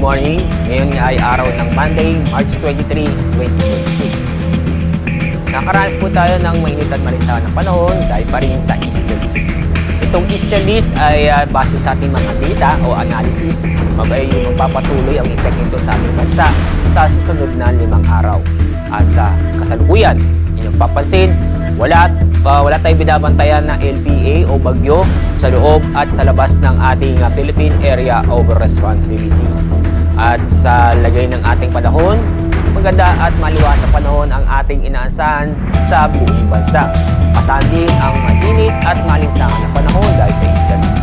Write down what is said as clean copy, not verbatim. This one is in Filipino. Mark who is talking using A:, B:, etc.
A: morning. Ngayon nga ay araw ng Monday, March 23, 2026. Nakaranas po tayo ng mainit at malinsangan ng panahon dahil pa rin sa easterlies. Itong easterlies ay base sa ating mga data o analysis, magpapatuloy ang epekto nito sa ating bansa sa susunod na 5 araw. Sa kasalukuyan, inyong papansin, wala tayong binabantayan na LPA o bagyo sa loob at sa labas ng ating Philippine Area of Responsibility. At sa lagay ng ating panahon, maganda at maliwas na panahon ang ating inaasahan sa buong bansa. Asahan din ang mainit at malinsangan na panahon dahil sa easterlies.